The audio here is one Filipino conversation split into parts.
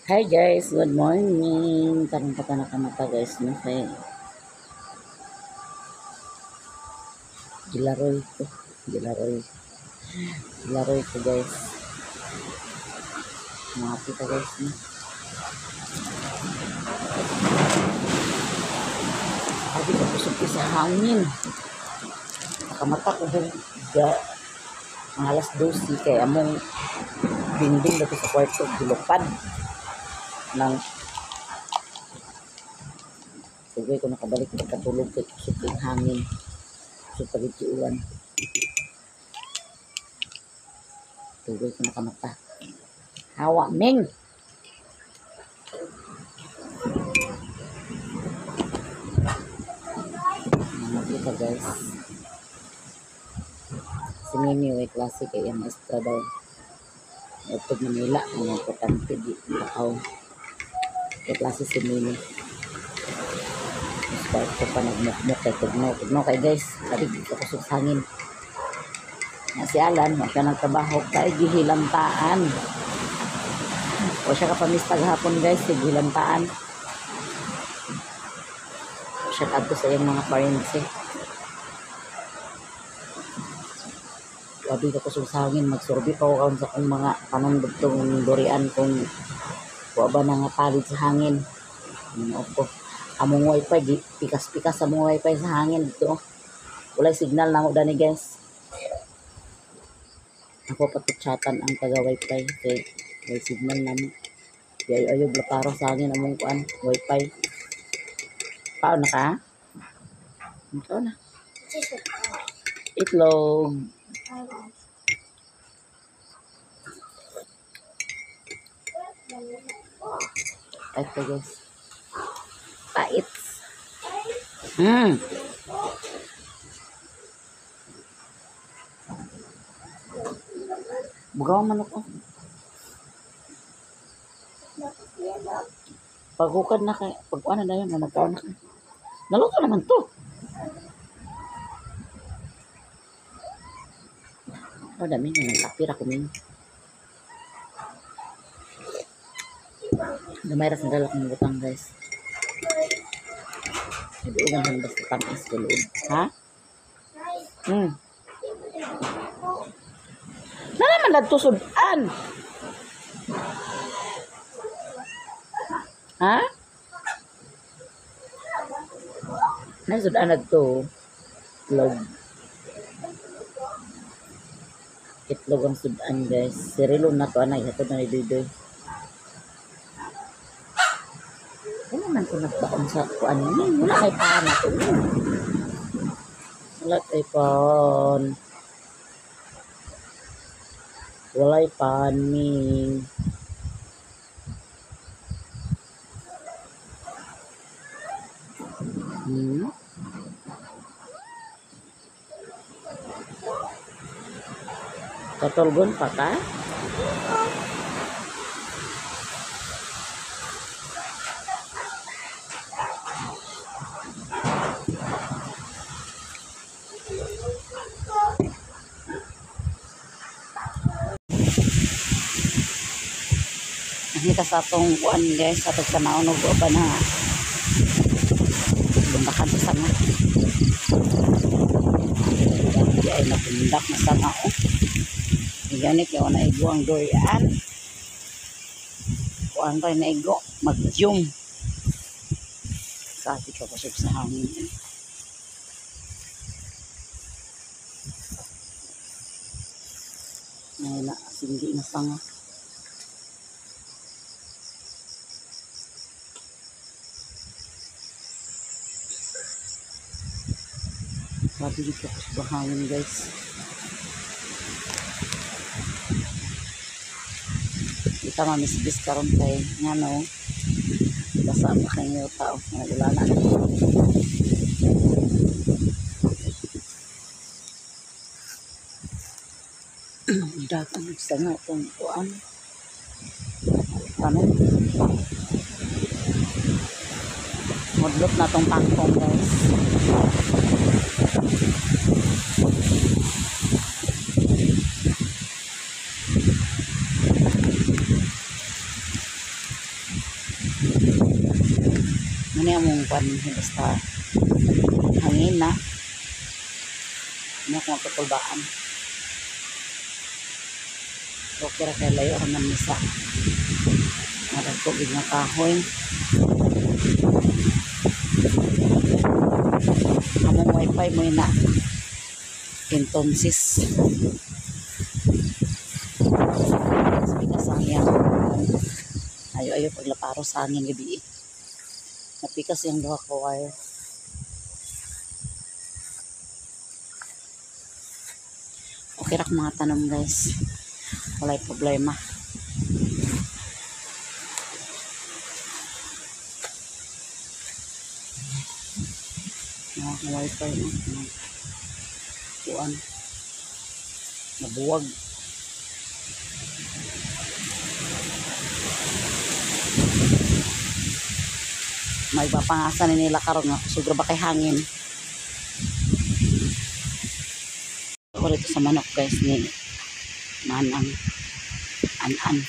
Hi guys, good morning. Karong pa nakamata guys no kay gilaroy ko. Gilaroy. Gilaroy ko guys. Mga kita guys no. Abi ko kusog sa hangin. Nakamata ko ga mga alas 12 kay among dinding dito sa kwarto gilupad ng Sugay ko nakabalik katulog kay kusog ng hangin. Kusog pagit ulan. Sugay ko nakamata. Hawa ming. Mga kita guys. Si Mimi way klase kay yung maestra daw. Ito Manila, ang importante di Bakaw. Kay klase si Mimi. Start ko pa nagmukmuk kay tugnaw kay guys. Sabi dito ko sa hangin. Na si Alan, siya nagtrabaho kay gihilantaan. O siya kapamistag hapon guys, gihilantaan. Shout out ko sa iyong mga parents eh. Sabi ko sa hangin, magsurbi pa ako sa akong mga panundugtong durian kung kuha ba na nga palit sa hangin. Opo. Among wifi, pikas-pikas among wifi sa hangin dito. Walay signal na ako dani guys. Ako patutsatan ang taga wifi kay may signal namin. Kaya ayaw blaparo sa hangin among kuan wifi. Paano ka? Ikaw na. Itlog. Ito guys. Pait. Bugaw man ako. Pagukad na kay pag-ano na yun, nagkaon na kay. Naluto naman to. Oh, dami na nagkapira ko min. Namayras na dala kong butang guys. Hindi ugan handas na tamis ko loob. Ha? Na naman nagtusudan. Ha? Nasudan na to. Itlog. Itlog ang sudan guys. Sirilo na to anay. Hatod na ni Doy. Ano naman ko nagbaon sa kuan ni? Wala kay paan na to. Wala kay paan. Walay paning. Katulgon pa ka? Kita sa atong kuan guys, sa atong kanaon og ba na bundakan sa sanga. Ay nabundak na sanga oh. Gani kay wala igo ang durian. Kuan tayo na igo, mag-zoom. Kasi ka pasok sa hangin. Wala, sindi na sanga. Sabi dito ko sa bahangin guys. Kita mamisbis karon kay nga no. Basa pa kayo tao. Wala na. Dagan sa nga itong kuan. Ano? Modlot na itong tangkong guys. Muna mong pan basta hangin na. Ano kung magkatulbaan. Okay ra kay layo naman misa. Madagkog nga kahoy. Among wifi mo na. Entonces. Sabigas ang iyang ayo paglaparo sa hangin gabi. Napikas yung duha ka wire. Okay ra mga tanom guys. Walay problema. Wifi mo. Kuan. Nabuwag. May iba pangasan nila karon nga sugra ba kay hangin. Ako rito sa manok guys ni Manang An-an.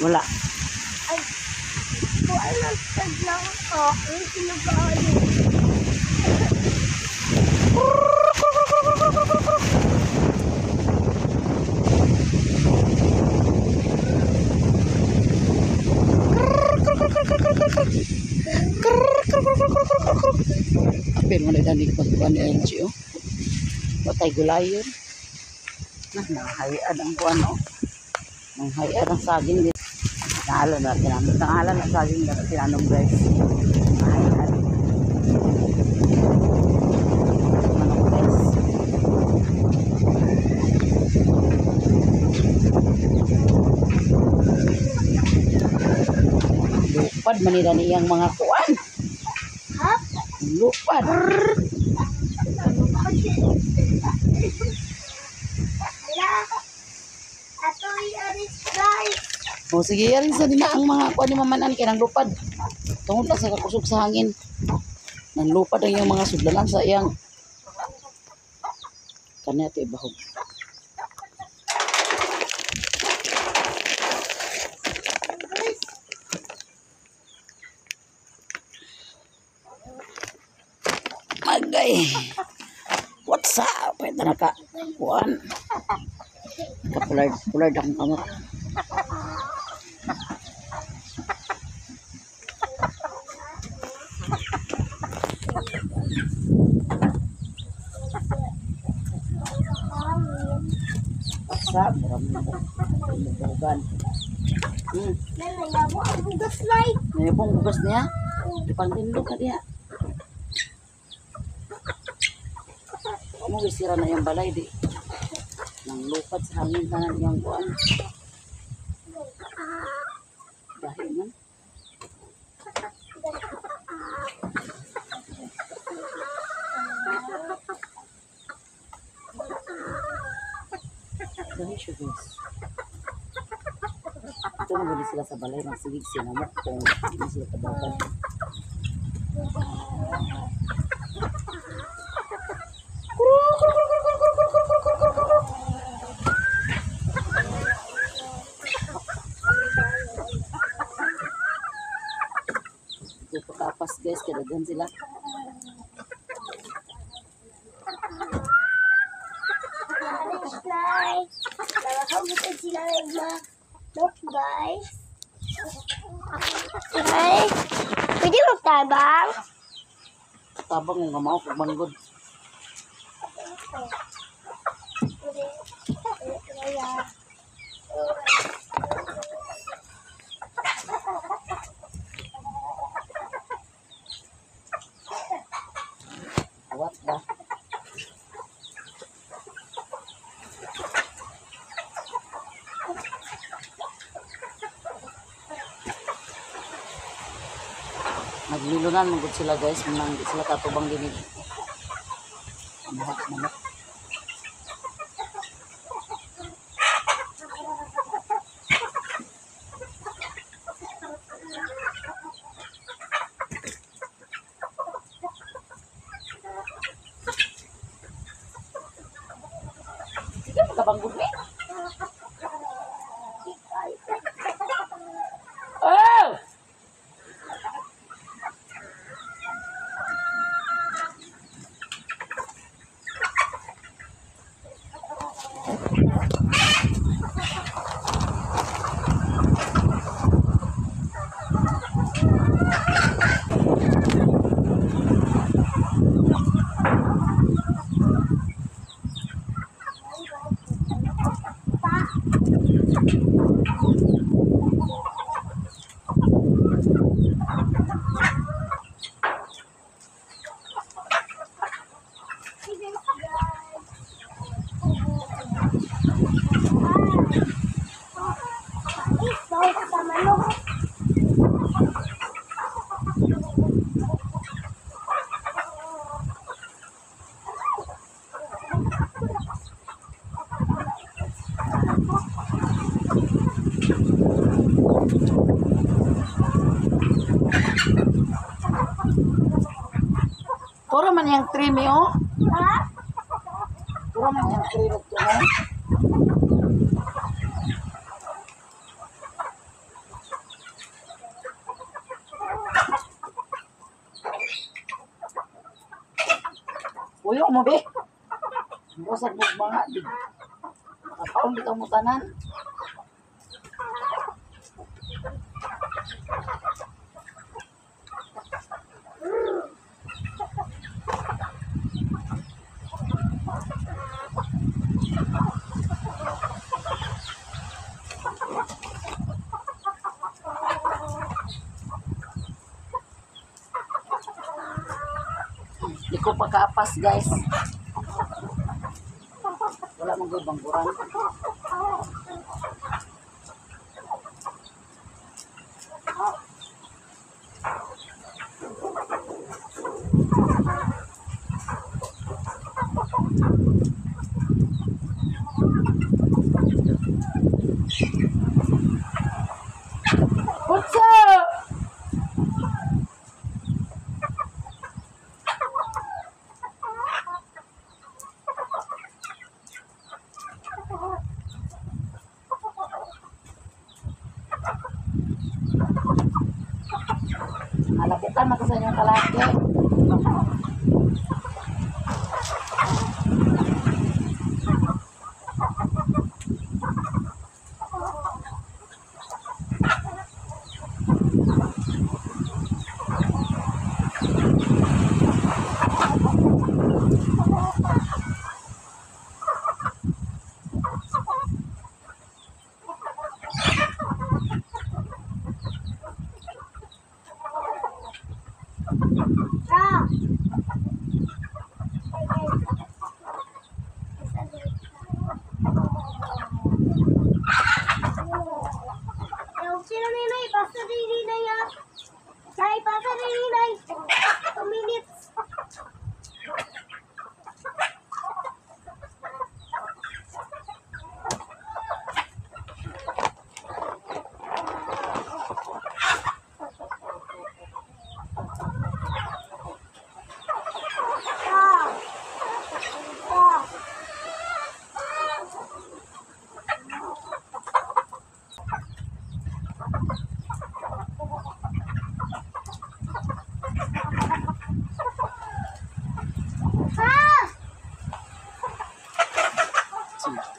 Wala. Ay, kuan lang taglang ko. Ang sinugaan. Apil mo na danig pagkuhan ni LG, oh. Batay gulayon. Nahayaan ang buwan, oh. Nahayaan ang saging. Nahalan na, tinamit. Nahalan ang saging na tinanong, guys. Nahayaan. Manok, guys. Lupad, manila niyang mga kuwan. Ha? Lupad. Ato i-aris guys. O sige, yan sa nila ang mga kuwan ni mamanan kaya ng lupad. Tungod lang sa kakusog sa hangin. Nang lupad ang yung mga sudlanan sa iyang kanya ito ibahog. Magay. What's up? Ito na ka. Kuwan. Kapulard akong kamot. Paksa. Bugan. Nalaya mo ang bugas light. Ngayon pong bugas niya. Ipangtindog ka niya. Ano wisira na yung balay di. Nang lupad sa hangin na yung kuwan. Dahil man. Dahil siya guys. Ito na bali sila sa balay. Nagsigig sila mo kung hindi sila tabagan. Ito pagkapas guys. Kadagan sila. Aris light. Hagutin sila na look, guys. Okay. Pwede magtabang? Tabang nga mao kung manggod. Pwede. Kaya. Awat ba? Naglilunan magud sila guys, nang di sila katubang dinig. Manok. Sige, pagkabanggod eh. Oh! Bawal sa manok. Puro man yung trimi oh. Ha? Puro man yung trimi oh. Uyo mo be. Bosag mo mga di. Nakakaon bitaw mo tanan. Di ko pa kaapas guys. Wala mong gawin bangkuran. What's up? Malapitan na kasi yung kalaki. Ah. Sino ninay? Basta rin ninay ah. Say, basta rin ninay. 2 minutes.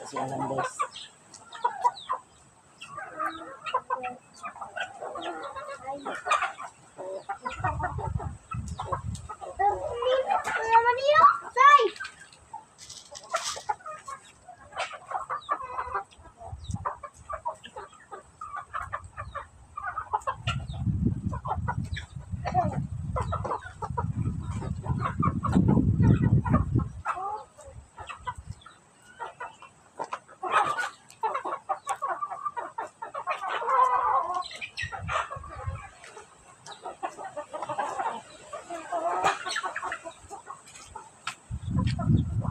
Kasi alam guys.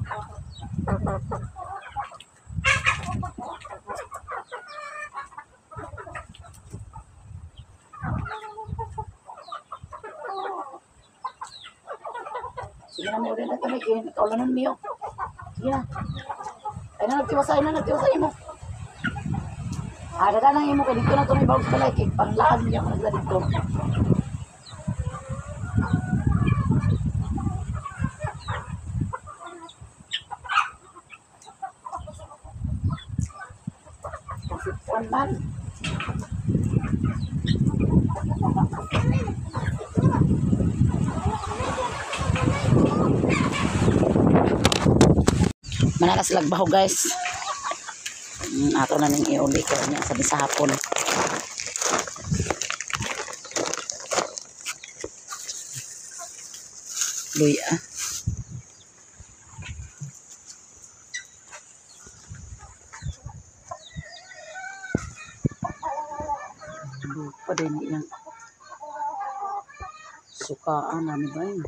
Sige na, may ulit na ito. Kaulanan niyo. Sige na. Ay na, nagtiwasay mo. Dada nang imo kay dito na to may bawas pala kay panglaan niya mo nagla dito. Kasi puan man. Manakas lagbaho guys. Ato na ning iuli ko niya sa hapon. Luya. Lupa din yang sukaan namin ba yun?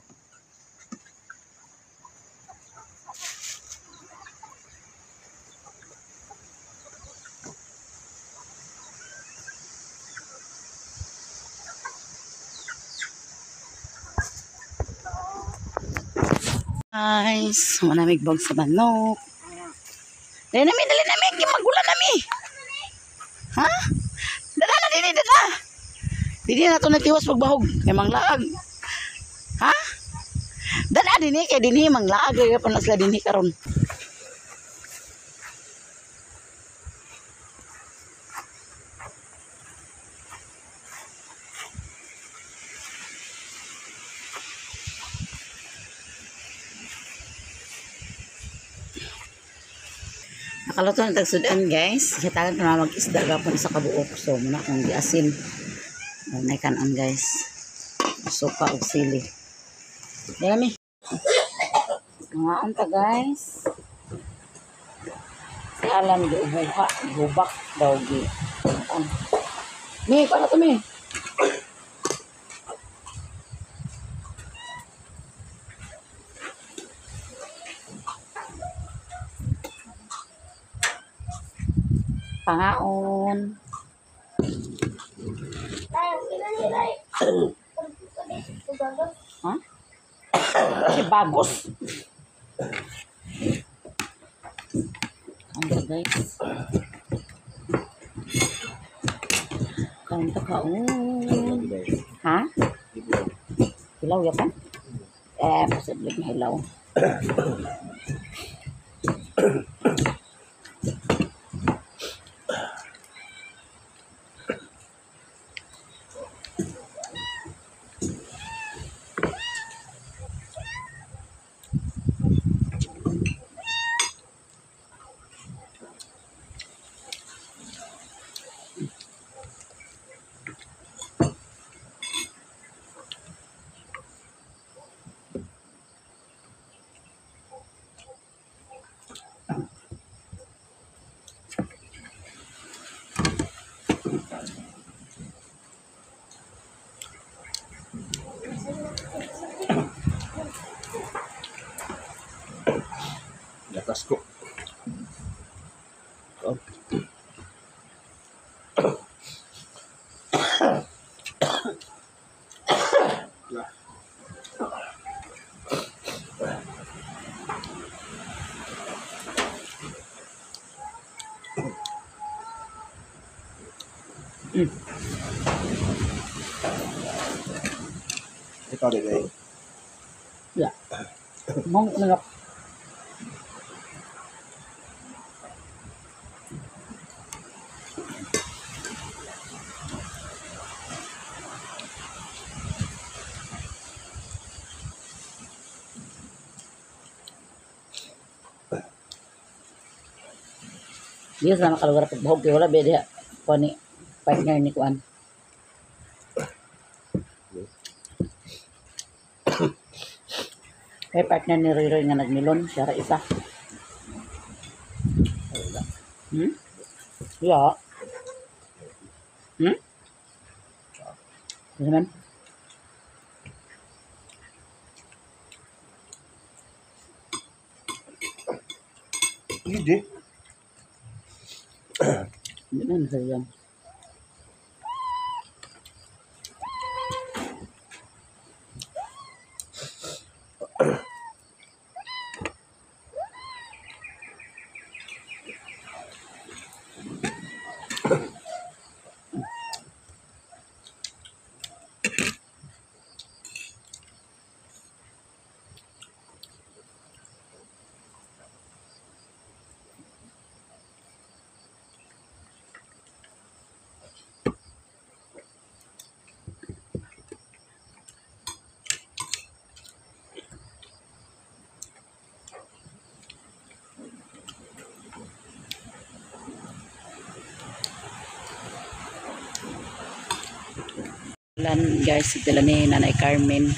Guys, manamig bog sa manok. Dali nami, magula nami. Ha? Dala na dini, dala. Dini na ito natiwas pagbahog. Kay manglaag. Ha? Dala dini, kay dini manglaag. Kaya pa nasla dini karon. Nakaluto ng tagsudan guys. Hitagan ko na mag-isda gapon sa kabuok. So muna kong giasin. May kanan guys. Suka o sili. Dami. Ngaon ta guys. Si Alan giubuha. Gubak daw gi. Mi, paano to mi? Pangaon. Ha? Si bagos. Ano guys? Kain ta kaon. Ha? Hilaw ya pa? Posible na hilaw. Lakas ko. Oh. Ikaw din eh. Ya. Mong nangap. Dia sama kalau gara pagbahog kay wala beda kuan ni partner ni kuan. Kay partner ni Roy nga nagmilon siya ra isa. Ya. Gimana? Hindi. Hindi na nasayang. Lan guys, dala ni Nanay Carmen.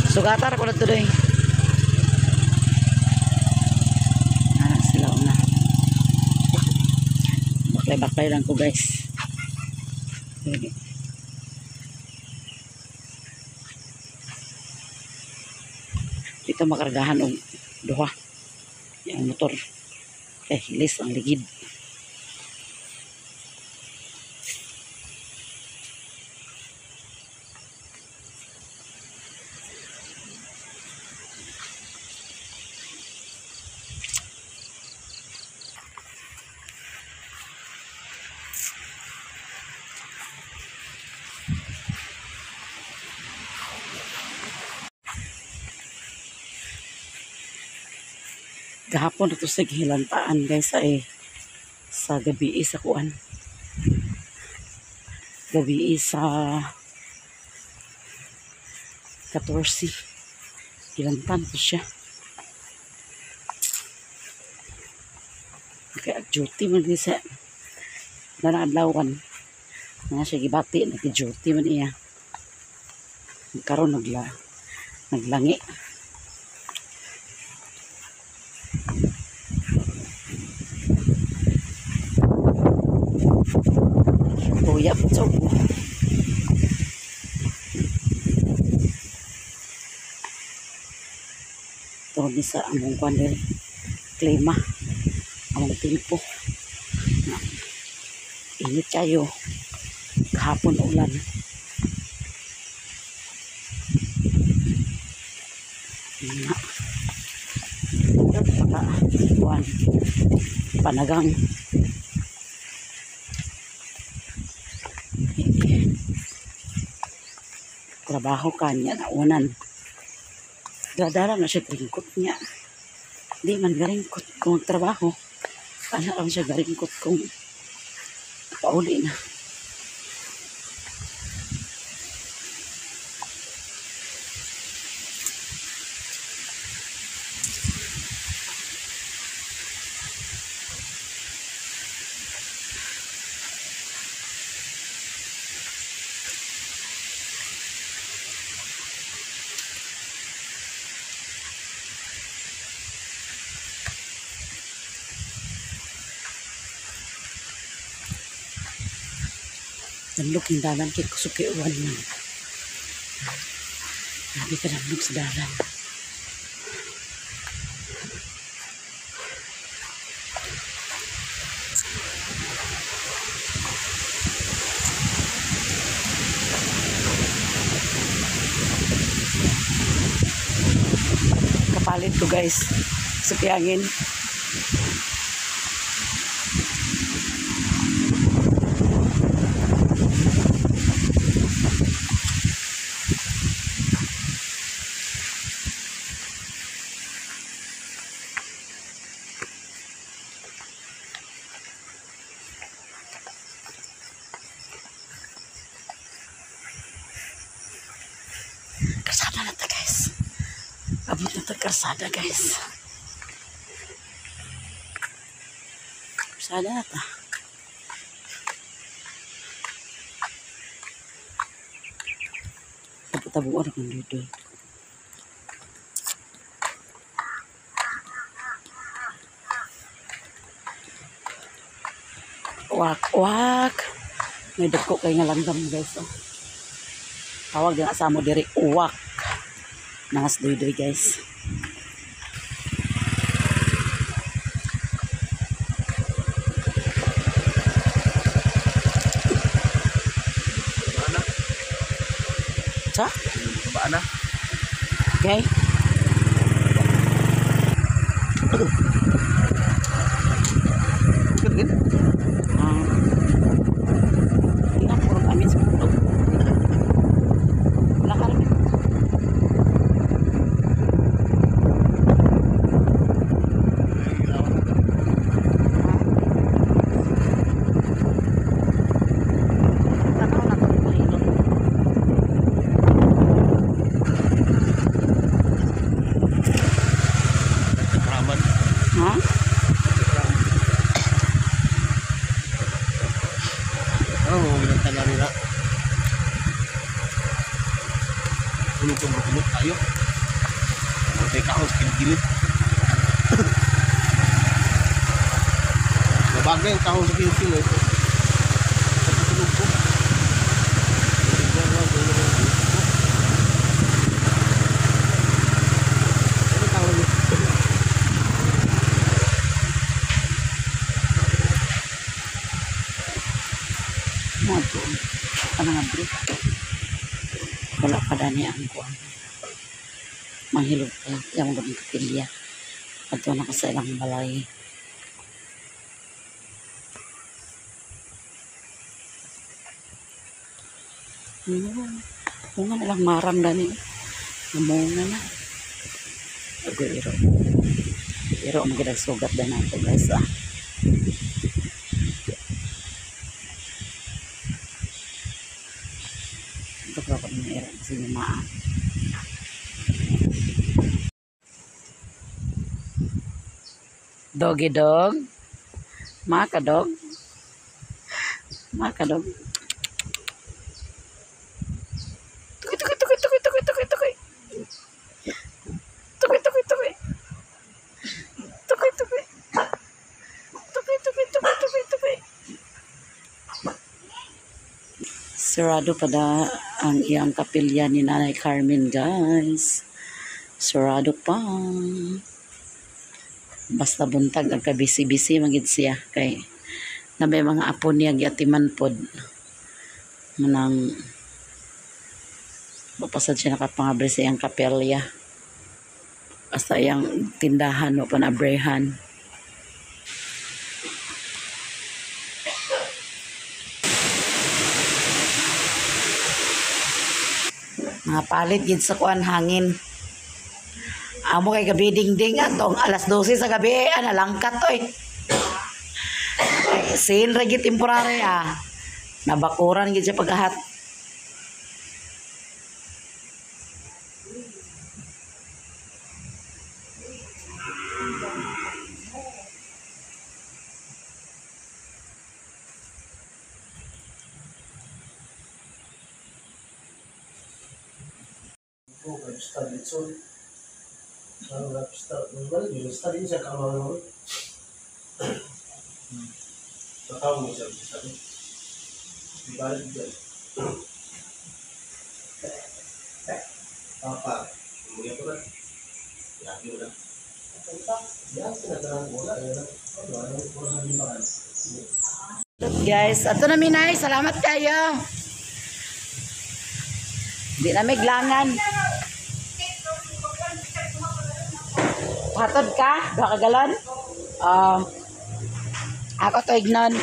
Sugatar ko na tuloy. Sila na. Baklay-baklay lang ko guys. Okay. Dito makargahan og duha yung motor hilis ang ligid. Gahapon ito sa gilantaan guys ay sa gabi sa kuan. Gabi sa 14. Gilantan ko siya. Kaya duty man din sa nanadlawan. Nga siya gibati, nag-duty man iya. Karon naglangi. Tuyap so. Ito di sa among kuan diri. Klima. Among tempo. Init kayo. Kahapon ulan. Kuan panagang trabaho kanya na unan dadara na siya garingkot niya di man garingkot kung trabaho ano lang siya garingkot kung pauli na. Nalok yung dalan kay kusuki uwan man. Nabi ka nalok sa dalan. Kapalit ko guys. Sukiyangin. Karsada na ta guys. Abot na ta karsada guys. Karsada na ta. Tabuan akong dudol. Uwak. May dako kay nga langgam guys. Oh. Tawag din asa mo diri uwak. Nangas doy guys. Sa? Baan na? Okay. Ikot din? Tingnan puro kami sa puto. Wala ka rin. Raman. Ha? Ano mo ginantan na nila? Tulog tayo. Matay ka ako sa kiligilid. Nabagay ang kahon sa kiligilid. Tulog ko. Ano tawag niyo? Mga doon. Ano nga bro? Wala pa dani ang kuwan. Manghilog ka. Yung mga kapilya. At doon ako sa ilang balay. Bunga na lang maram dani. Namunga na. Ako iro. Iro magiging sugat na nato guys ah. Ito ko ako ng iro kasi lumaan. Doggy dog. Maka dog. Maka dog. Tukoy, tukoy, tukoy, tukoy, tukoy, tukoy, tukoy. Tukoy, tukoy, tukoy. Tukoy, tukoy. Tukoy, tukoy, tukoy, tukoy, tukoy. Sarado pa da ang iyang kapilya ni Nanay Carmen, guys. Sarado pa. Basta buntag ang kabisi-bisi magid siya kay na may mga apo niya giatiman pod manang mapasad siya nakapangabre sa iyang kapelya basta iyang tindahan o panabrehan. Mga palit gid sa kuan hangin. Amo kay gabi dingding atong alas 12 sa gabi analangkat oy. Sin ra gid temporary ah. Nabakuran gid siya pagkahat. Papa, kemudian apa kan? Ya, udah. Guys, ato na minay, salamat kayo. Di na may glangan. Hatod ka? 2 ka galon? Ako to ignon.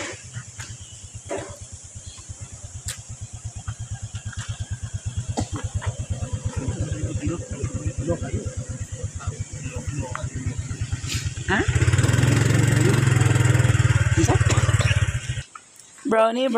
Ha? Brownie.